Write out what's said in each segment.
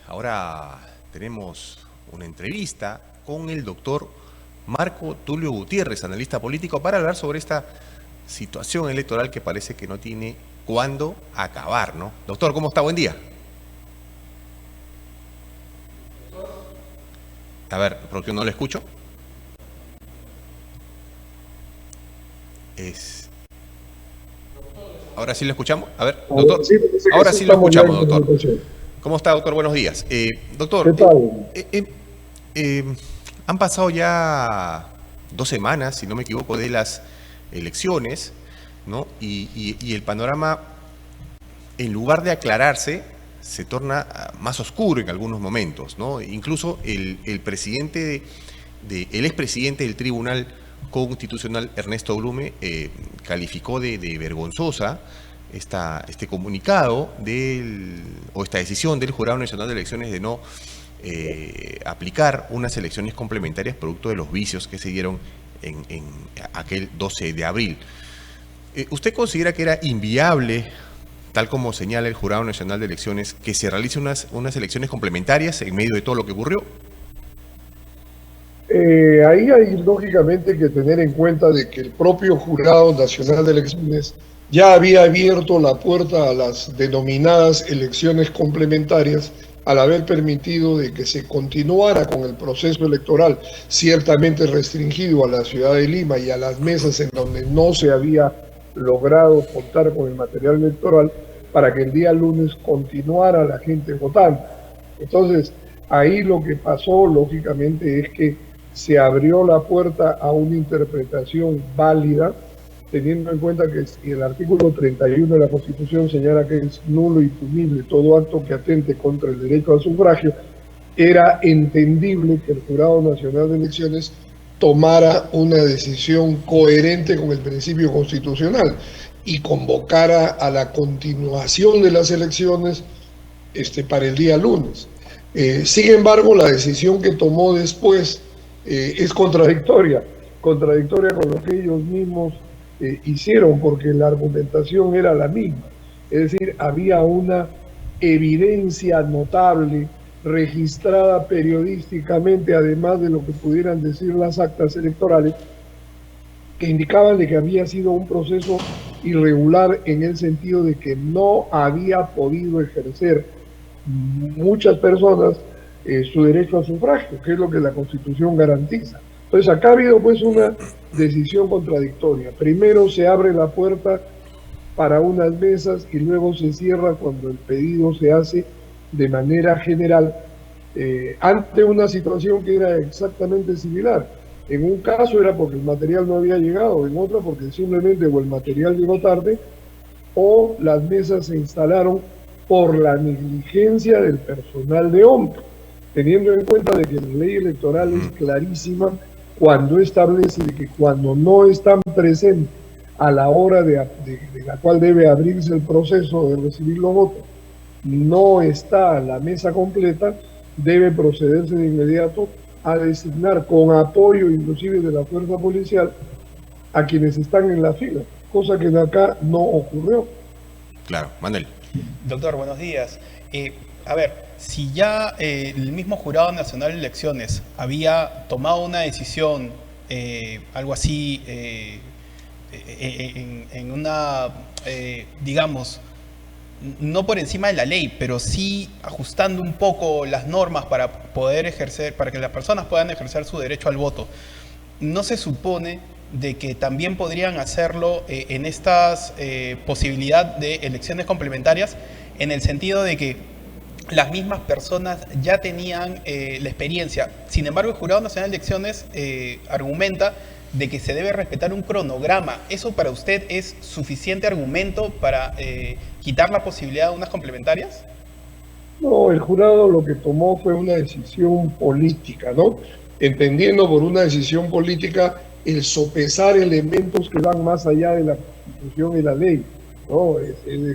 ahora tenemos una entrevista con el doctor Marco Tulio Gutiérrez, analista político, para hablar sobre esta situación electoral que parece que no tiene cuándo acabar, ¿no? Doctor, ¿cómo está? Buen día. A ver, porque no lo escucho. Ahora sí lo escuchamos. A ver, doctor. Ahora sí lo escuchamos, doctor. ¿Cómo está, doctor? Buenos días. Doctor, ¿qué tal? Han pasado ya 2 semanas, si no me equivoco, de las elecciones, ¿no? Y el panorama, en lugar de aclararse, se torna más oscuro en algunos momentos, ¿no? Incluso el expresidente del Tribunal Constitucional, Ernesto Blume, calificó de vergonzosa este comunicado o esta decisión del Jurado Nacional de Elecciones de no aplicar unas elecciones complementarias producto de los vicios que se dieron en aquel 12 de abril. ¿Usted considera que era inviable, tal como señala el Jurado Nacional de Elecciones, que se realicen unas elecciones complementarias en medio de todo lo que ocurrió? Ahí hay lógicamente que tener en cuenta de que el propio Jurado Nacional de Elecciones ya había abierto la puerta a las denominadas elecciones complementarias al haber permitido de que se continuara con el proceso electoral ciertamente restringido a la ciudad de Lima y a las mesas en donde no se había logrado contar con el material electoral para que el día lunes continuara la gente votando. Entonces, ahí lo que pasó lógicamente es que se abrió la puerta a una interpretación válida, teniendo en cuenta que el artículo 31 de la Constitución señala que es nulo y punible todo acto que atente contra el derecho al sufragio. Era entendible que el Jurado Nacional de Elecciones tomara una decisión coherente con el principio constitucional y convocara a la continuación de las elecciones para el día lunes. Sin embargo, la decisión que tomó después es contradictoria con lo que ellos mismos hicieron, porque la argumentación era la misma. Es decir, había una evidencia notable registrada periodísticamente, además de lo que pudieran decir las actas electorales, que indicaban de que había sido un proceso irregular en el sentido de que no había podido ejercer muchas personas su derecho al sufragio, que es lo que la Constitución garantiza. Entonces acá ha habido pues una decisión contradictoria. Primero se abre la puerta para unas mesas y luego se cierra cuando el pedido se hace de manera general ante una situación que era exactamente similar. En un caso era porque el material no había llegado, en otro porque simplemente o el material llegó tarde o las mesas se instalaron por la negligencia del personal de OMP, teniendo en cuenta de que la ley electoral es clarísima cuando establece de que cuando no están presentes a la hora de la cual debe abrirse el proceso de recibir los votos, no está la mesa completa, debe procederse de inmediato a designar con apoyo inclusive de la fuerza policial a quienes están en la fila, cosa que acá no ocurrió. Claro, Manuel. Doctor, buenos días. A ver, si ya el mismo Jurado Nacional de Elecciones había tomado una decisión, algo así, en una, digamos, no por encima de la ley, pero sí ajustando un poco las normas para poder ejercer, para que las personas puedan ejercer su derecho al voto, ¿no se supone de que también podrían hacerlo en estas posibilidad de elecciones complementarias, en el sentido de que las mismas personas ya tenían la experiencia? Sin embargo, el Jurado Nacional de Elecciones argumenta de que se debe respetar un cronograma. ¿Eso para usted es suficiente argumento para quitar la posibilidad de unas complementarias? No, el jurado lo que tomó fue una decisión política, ¿no? Entendiendo por una decisión política el sopesar elementos que van más allá de la Constitución y la ley, ¿no?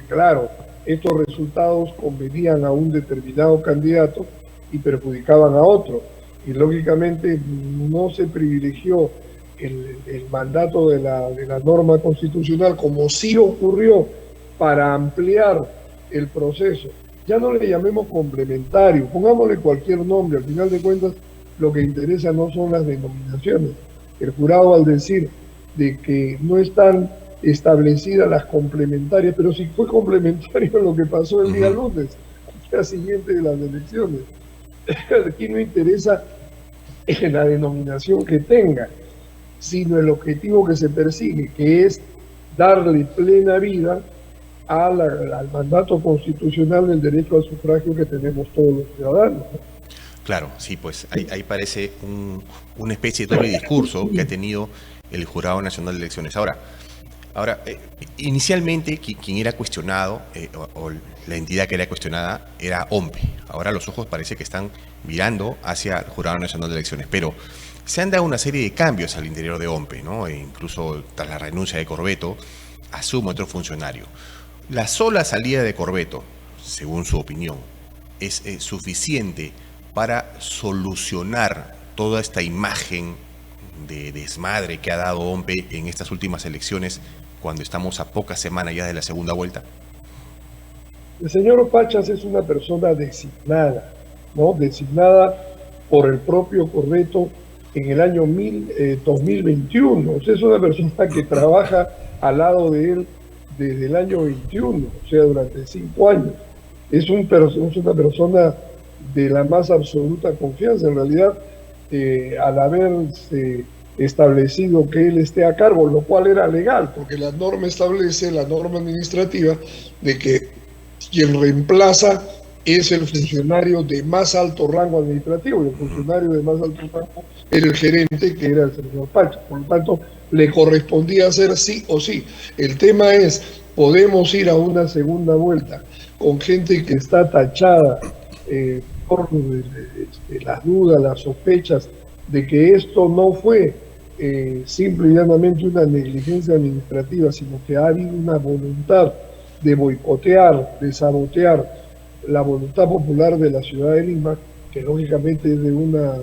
Claro, estos resultados convenían a un determinado candidato y perjudicaban a otro. Y lógicamente no se privilegió el mandato de la norma constitucional, como sí ocurrió para ampliar el proceso ya no le llamemos complementario, pongámosle cualquier nombre, al final de cuentas lo que interesa no son las denominaciones. El jurado, al decir de que no están establecidas las complementarias, pero si fue complementario lo que pasó el día lunes, al día siguiente de las elecciones. Aquí no interesa en la denominación que tenga, sino el objetivo que se persigue, que es darle plena vida al mandato constitucional del derecho al sufragio que tenemos todos los ciudadanos. Claro, sí, pues ahí parece una especie de doble discurso que ha tenido el Jurado Nacional de Elecciones. Ahora, inicialmente quien era cuestionado, o la entidad que era cuestionada, era OMPE. Ahora los ojos parece que están mirando hacia el Jurado Nacional de Elecciones, pero se han dado una serie de cambios al interior de OMPE, ¿no? E incluso tras la renuncia de Corbeto, asume otro funcionario. La sola salida de Corbeto, según su opinión, es suficiente para solucionar toda esta imagen de desmadre que ha dado OMPE en estas últimas elecciones, cuando estamos a pocas semanas ya de la segunda vuelta? El señor Pachas es una persona designada, ¿no? Designada por el propio Corbeto en el año 2021. O sea, es una persona que trabaja al lado de él desde el año 21, o sea, durante 5 años. Es una persona de la más absoluta confianza. En realidad, al haberse establecido que él esté a cargo, lo cual era legal, porque la norma establece, la norma administrativa, de que quien reemplaza es el funcionario de más alto rango administrativo, y el funcionario de más alto rango era el gerente, que era el señor Pacho. Por lo tanto, le correspondía hacer sí o sí. El tema es, podemos ir a una segunda vuelta con gente que está tachada por las dudas, las sospechas de que esto no fue simple y llanamente una negligencia administrativa, sino que ha habido una voluntad de boicotear, de sabotear la voluntad popular de la ciudad de Lima, que lógicamente es de una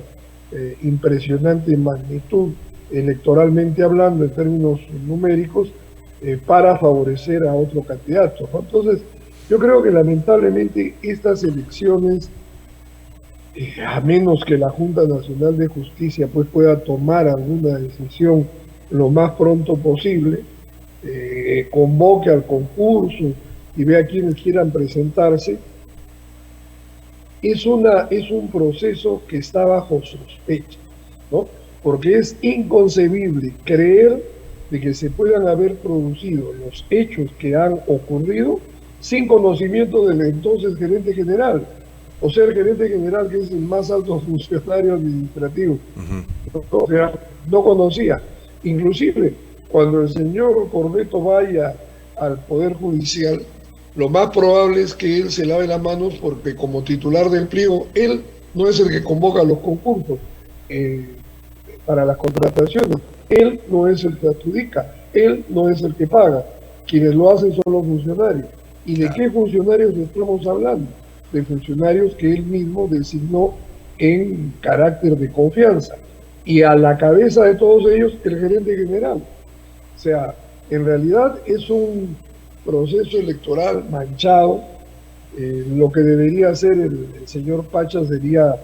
impresionante magnitud electoralmente hablando en términos numéricos, para favorecer a otro candidato, ¿no? Entonces, yo creo que lamentablemente estas elecciones, a menos que la Junta Nacional de Justicia pues pueda tomar alguna decisión lo más pronto posible, convoque al concurso y vea quienes quieran presentarse, es un proceso que está bajo sospecha, ¿no? Porque es inconcebible creer de que se puedan haber producido los hechos que han ocurrido sin conocimiento del entonces gerente general. O sea, el gerente general, que es el más alto funcionario administrativo. O sea, no conocía. Inclusive, cuando el señor Corbeto vaya al Poder Judicial, lo más probable es que él se lave las manos, porque como titular del pliego, él no es el que convoca los concursos para las contrataciones. Él no es el que adjudica, él no es el que paga. Quienes lo hacen son los funcionarios. ¿Y de qué funcionarios estamos hablando? De funcionarios que él mismo designó en carácter de confianza. Y a la cabeza de todos ellos, el gerente general. O sea, en realidad es un proceso electoral manchado. Lo que debería hacer el señor Pacha sería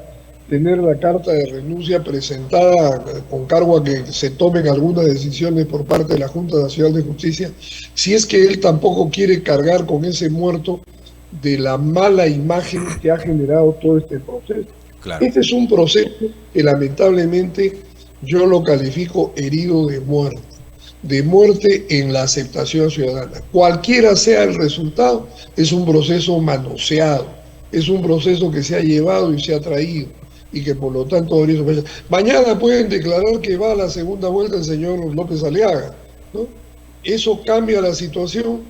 tener la carta de renuncia presentada con cargo a que se tomen algunas decisiones por parte de la Junta Nacional de Justicia, si es que él tampoco quiere cargar con ese muerto de la mala imagen que ha generado todo este proceso. Claro. Este es un proceso que lamentablemente yo lo califico herido de muerte en la aceptación ciudadana. Cualquiera sea el resultado, es un proceso manoseado, es un proceso que se ha llevado y se ha traído, y que por lo tanto debería sospechar. Mañana pueden declarar que va a la segunda vuelta el señor López Aliaga, ¿no? Eso cambia la situación.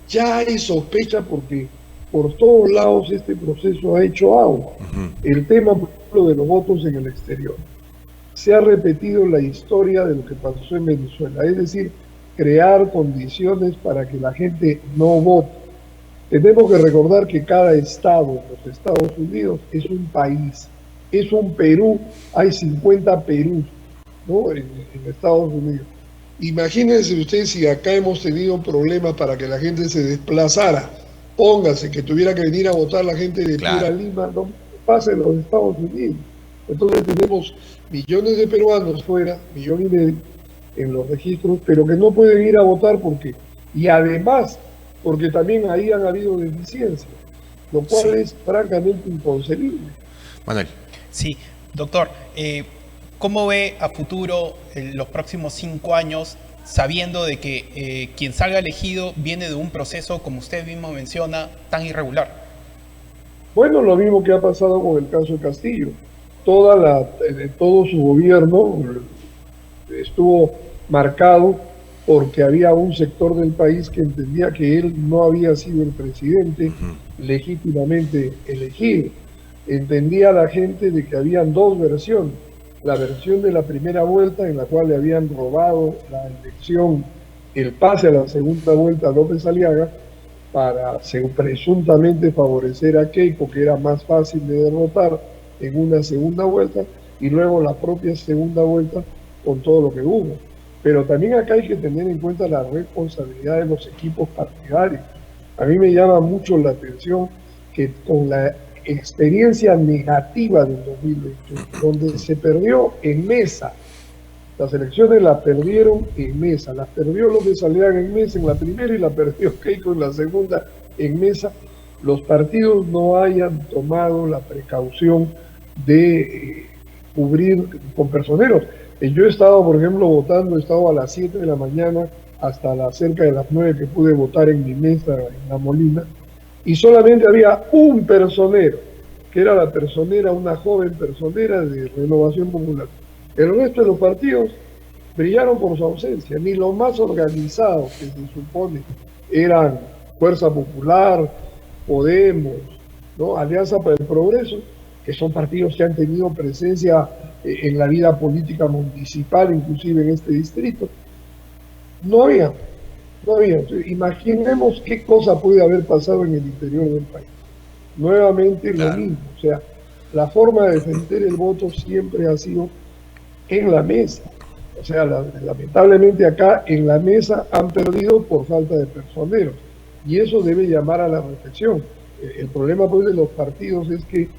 Ya hay sospecha porque por todos lados este proceso ha hecho agua. El tema, por ejemplo, de los votos en el exterior. Se ha repetido la historia de lo que pasó en Venezuela, es decir, crear condiciones para que la gente no vote. Tenemos que recordar que cada estado en los Estados Unidos es un país, es un Perú, hay 50 Perú, ¿no? en Estados Unidos. Imagínense ustedes si acá hemos tenido problemas para que la gente se desplazara póngase que tuviera que venir a votar la gente de Claro. Piura Lima, no pasa en los Estados Unidos. Entonces tenemos millones de peruanos fuera, millón y medio en los registros, pero que no pueden ir a votar porque, y además, porque también ahí han habido deficiencias, lo cual Sí. es francamente inconcebible. Manuel. Sí, doctor, ¿cómo ve a futuro los próximos 5 años, sabiendo de que quien salga elegido viene de un proceso, como usted mismo menciona, tan irregular? Bueno, lo mismo que ha pasado con el caso de Castillo. Todo su gobierno estuvo marcado porque había un sector del país que entendía que él no había sido el presidente legítimamente elegido. Entendía la gente de que habían dos versiones. La versión de la primera vuelta, en la cual le habían robado la elección, el pase a la segunda vuelta a López Aliaga, para presuntamente favorecer a Keiko, que era más fácil de derrotar en una segunda vuelta, y luego la propia segunda vuelta con todo lo que hubo. Pero también acá hay que tener en cuenta la responsabilidad de los equipos partidarios. A mí me llama mucho la atención que con la experiencia negativa del 2021, donde se perdió en Mesa, las elecciones las perdieron en Mesa, las perdió López Aliaga en Mesa en la primera y la perdió Keiko en la segunda en Mesa, los partidos no hayan tomado la precaución de cubrir con personeros. Yo he estado, por ejemplo, votando, he estado a las 7 de la mañana hasta cerca de las 9 que pude votar en mi mesa en La Molina, y solamente había un personero, que era la personera, una joven personera de Renovación Popular. El resto de los partidos brillaron por su ausencia, ni los más organizados, que se supone eran Fuerza Popular, Podemos, ¿no? Alianza para el Progreso, que son partidos que han tenido presencia en la vida política municipal, inclusive en este distrito. No había. Entonces, imaginemos qué cosa puede haber pasado en el interior del país. Nuevamente Claro. lo mismo, o sea, la forma de defender el voto siempre ha sido en la mesa. O sea, lamentablemente acá en la mesa han perdido por falta de personeros, y eso debe llamar a la reflexión. El problema pues de los partidos es que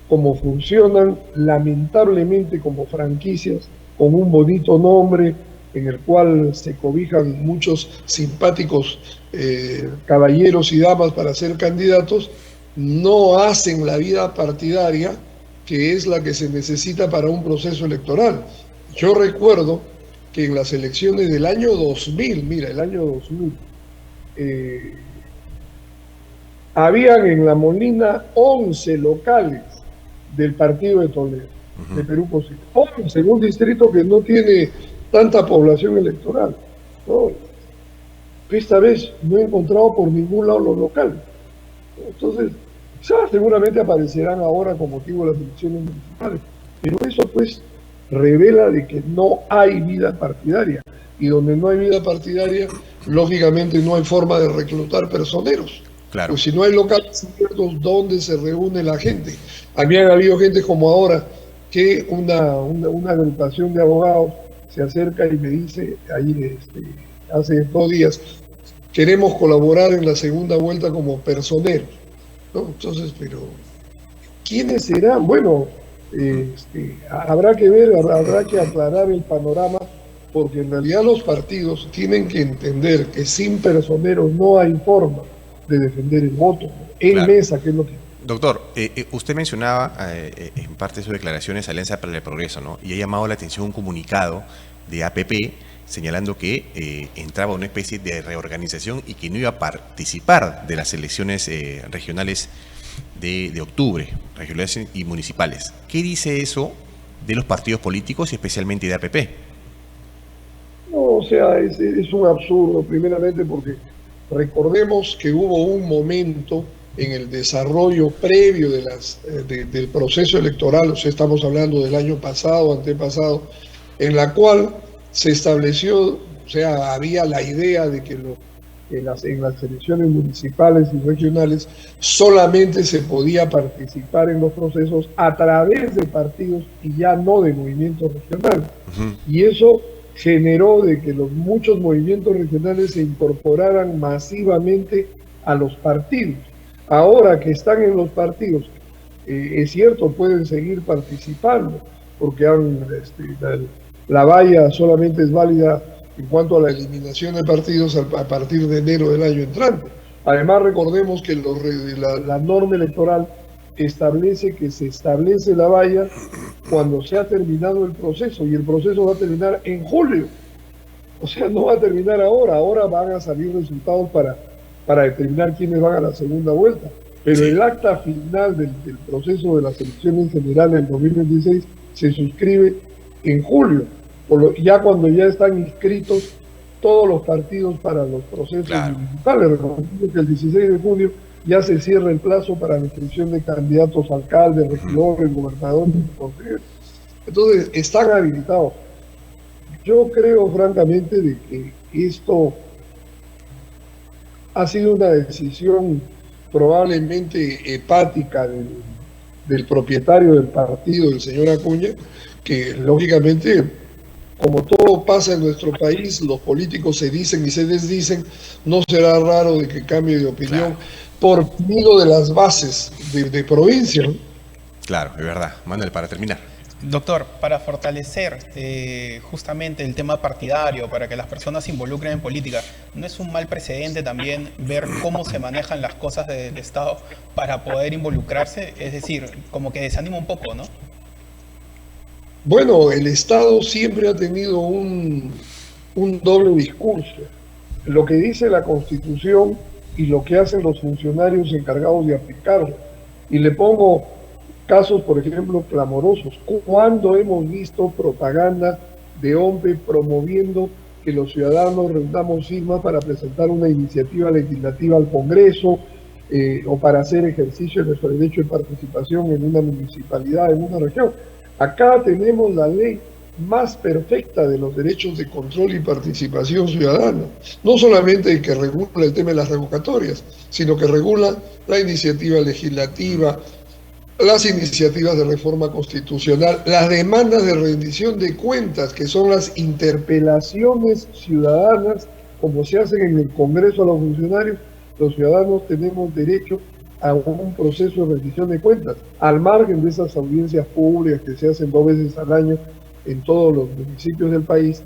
como funcionan lamentablemente como franquicias, con un bonito nombre en el cual se cobijan muchos simpáticos caballeros y damas para ser candidatos, no hacen la vida partidaria que es la que se necesita para un proceso electoral. Yo recuerdo que en las elecciones del año 2000, mira, el año 2000, habían en La Molina 11 locales del partido de Toledo, de Perú Posible. 11 en un distrito que no tiene tanta población electoral, ¿no? Esta vez no he encontrado por ningún lado los locales. Entonces, seguramente aparecerán ahora con motivo de las elecciones municipales, pero eso pues revela de que no hay vida partidaria, y donde no hay vida partidaria, lógicamente no hay forma de reclutar personeros. Claro. Pues si no hay locales abiertos, ¿dónde se reúne la gente? Habían habido gente como ahora que una agrupación de abogados se acerca y me dice, ahí hace 2 días, queremos colaborar en la segunda vuelta como personeros, ¿no? Entonces, pero ¿quiénes serán? Bueno, habrá que ver, habrá que aclarar el panorama, porque en realidad los partidos tienen que entender que sin personeros no hay forma de defender el voto en Claro. mesa, que es lo que... Doctor, usted mencionaba en parte de sus declaraciones Alianza para el Progreso, ¿no? Y ha llamado la atención un comunicado de APP señalando que entraba una especie de reorganización y que no iba a participar de las elecciones regionales de octubre, regionales y municipales. ¿Qué dice eso de los partidos políticos y especialmente de APP? No, o sea, es un absurdo, primeramente porque recordemos que hubo un momento en el desarrollo previo del proceso electoral, o sea, estamos hablando del año pasado, antepasado, en la cual se estableció, o sea, había la idea de que en las elecciones municipales y regionales solamente se podía participar en los procesos a través de partidos y ya no de movimientos regionales. Y eso generó de que muchos movimientos regionales se incorporaran masivamente a los partidos. Ahora que están en los partidos, es cierto, pueden seguir participando, porque la valla solamente es válida en cuanto a la eliminación de partidos a partir de enero del año entrante. Además, recordemos que la norma electoral establece que se establece la valla cuando se ha terminado el proceso, y el proceso va a terminar en julio. O sea, no va a terminar ahora van a salir resultados para determinar quiénes van a la segunda vuelta. Pero el acta final del proceso de las elecciones generales del 2026 se suscribe en julio, ya cuando ya están inscritos todos los partidos para los procesos municipales. Recordemos que el 16 de junio ya se cierra el plazo para la inscripción de candidatos a alcaldes, regidores, gobernadores, consejeros. Entonces, están habilitados. Yo creo, francamente, de que esto ha sido una decisión probablemente hepática del propietario del partido, el señor Acuña, que lógicamente, como todo pasa en nuestro país, los políticos se dicen y se desdicen, no será raro de que cambie de opinión por miedo de las bases de provincia, ¿no? Claro, es verdad. Manuel, para terminar. Doctor, para fortalecer justamente el tema partidario, para que las personas se involucren en política, ¿no es un mal precedente también ver cómo se manejan las cosas del Estado para poder involucrarse? Es decir, como que desanima un poco, ¿no? Bueno, el Estado siempre ha tenido un doble discurso. Lo que dice la Constitución y lo que hacen los funcionarios encargados de aplicarlo. Y le pongo casos, por ejemplo, clamorosos. ¿Cuándo hemos visto propaganda de OMPE promoviendo que los ciudadanos reunamos firmas para presentar una iniciativa legislativa al Congreso o para hacer ejercicio de nuestro derecho de participación en una municipalidad, en una región? Acá tenemos la ley más perfecta de los derechos de control y participación ciudadana. No solamente que regula el tema de las revocatorias, sino que regula la iniciativa legislativa, las iniciativas de reforma constitucional, las demandas de rendición de cuentas, que son las interpelaciones ciudadanas, como se hacen en el Congreso a los funcionarios. Los ciudadanos tenemos derecho a un proceso de rendición de cuentas, al margen de esas audiencias públicas que se hacen 2 veces al año en todos los municipios del país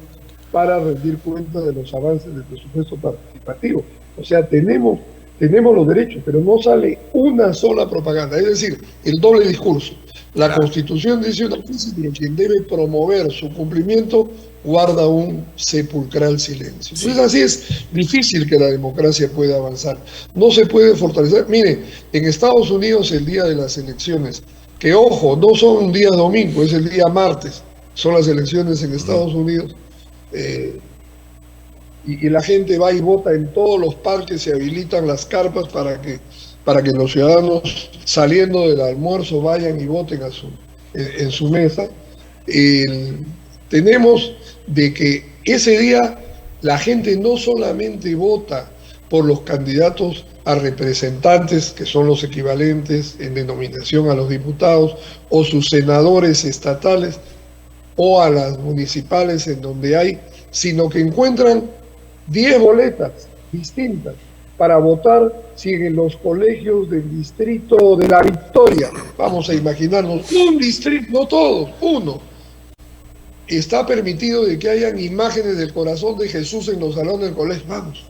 para rendir cuenta de los avances del presupuesto participativo. O sea, tenemos los derechos, pero no sale una sola propaganda, es decir, el doble discurso. La Constitución dice una cosa, pero quien debe promover su cumplimiento guarda un sepulcral silencio. Entonces así es difícil que la democracia pueda avanzar. No se puede fortalecer. Miren, en Estados Unidos el día de las elecciones, que ojo, no son un día domingo, es el día martes, son las elecciones en Estados Unidos, y la gente va y vota en todos los parques, se habilitan las carpas para que los ciudadanos saliendo del almuerzo vayan y voten en su mesa. Tenemos de que ese día la gente no solamente vota por los candidatos a representantes, que son los equivalentes en denominación a los diputados, o sus senadores estatales, o a las municipales en donde hay, sino que encuentran 10 boletas distintas para votar si en los colegios del distrito de La Victoria, vamos a imaginarnos, un distrito, no todos, uno, está permitido de que hayan imágenes del corazón de Jesús en los salones del colegio. Vamos,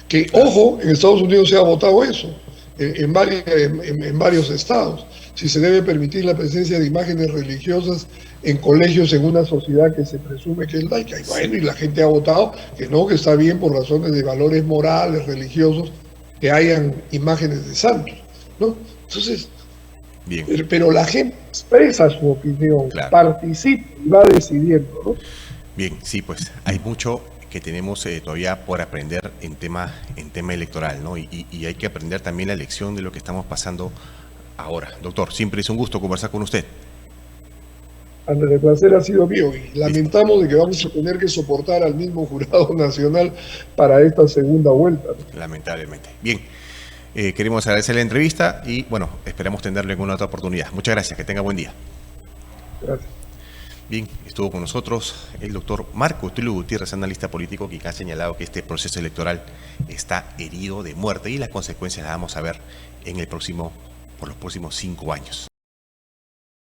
que ojo, en Estados Unidos se ha votado eso, en varios estados, si se debe permitir la presencia de imágenes religiosas en colegios en una sociedad que se presume que es laica. Y bueno, y la gente ha votado que no, que está bien por razones de valores morales, religiosos, que hayan imágenes de santos, ¿no? Entonces, bien. Pero la gente expresa su opinión, participa y va decidiendo, ¿no? Bien, sí, pues hay mucho que tenemos todavía por aprender en tema electoral, ¿no? Y hay que aprender también la lección de lo que estamos pasando ahora. Doctor, siempre es un gusto conversar con usted. Andrés, el placer ha sido mío y lamentamos de que vamos a tener que soportar al mismo jurado nacional para esta segunda vuelta, ¿no? Lamentablemente. Bien, queremos agradecer la entrevista y bueno, esperamos tenerle en una otra oportunidad. Muchas gracias, que tenga buen día. Gracias. Bien, estuvo con nosotros el doctor Marco Tulio Gutiérrez, analista político, que ha señalado que este proceso electoral está herido de muerte y las consecuencias las vamos a ver por los próximos 5 años.